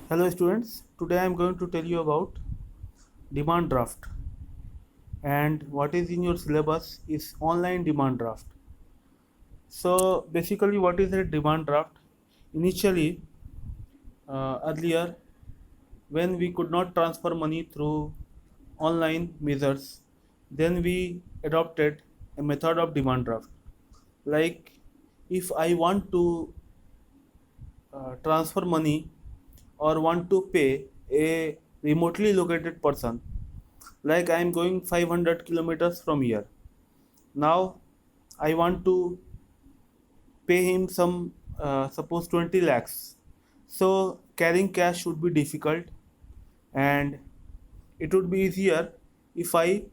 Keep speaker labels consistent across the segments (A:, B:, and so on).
A: Hello students, today I am going to tell you about demand draft, and what is in your syllabus is online demand draft. So basically what is a demand draft? Initially, earlier, when we could not transfer money through online measures, then we adopted a method of demand draft. Like if I want to transfer money or want to pay a remotely located person, like I am going 500 kilometers from here. Now I want to pay him some, suppose 20 lakhs. So carrying cash would be difficult, and it would be easier if I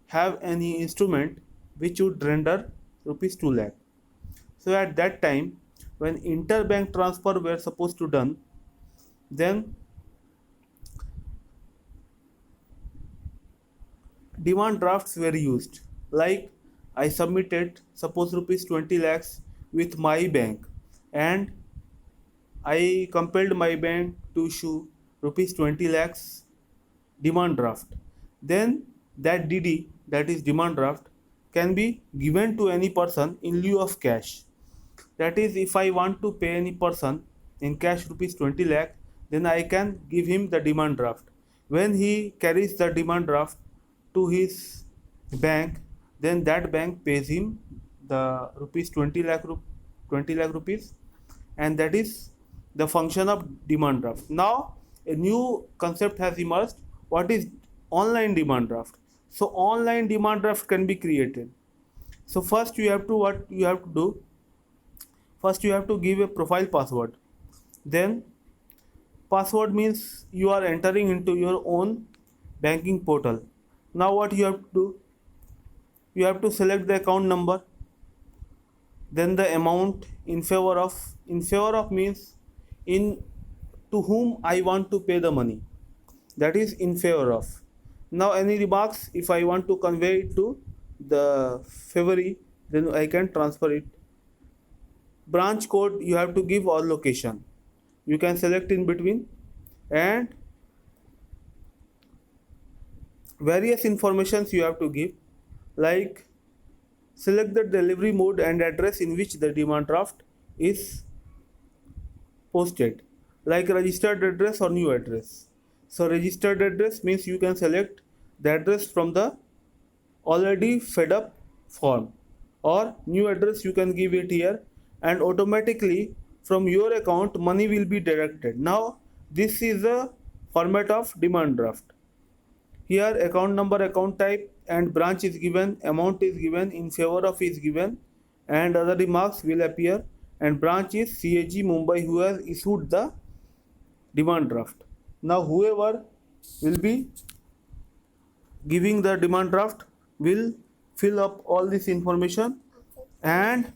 A: have any instrument which would render rupees 2 lakh. So at that time, when interbank transfer were supposed to done, then demand drafts were used. Like I submitted suppose rupees 20 lakhs with my bank, and I compelled my bank to issue rupees 20 lakhs demand draft. Then that DD, that is demand draft, can be given to any person in lieu of cash. That is, if I want to pay any person in cash rupees 20 lakh, then I can give him the demand draft. When he carries the demand draft to his bank, then that bank pays him the rupees 20 lakh rupees, and that is the function of demand draft. Now a new concept has emerged. What is online demand draft? So online demand draft can be created. So first you have to, what you have to do, first you have to give a profile password. Then password means you are entering into your own banking portal. Now what you have to do, you have to select the account number, then the amount in favor of means in to whom I want to pay the money, that is in favor of. Now any remarks, if I want to convey it to the favory, then I can transfer it. Branch code you have to give, or location you can select in between, and various informations you have to give, like select the delivery mode and address in which the demand draft is posted, like registered address or new address. So registered address means you can select the address from the already fed up form, or new address you can give it here, and automatically from your account money will be directed. Now this is the format of demand draft. Here account number, account type, and branch is given, amount is given, in favor of is given, and other remarks will appear, and branch is CAG Mumbai, who has issued the demand draft. Now whoever will be giving the demand draft will fill up all this information, and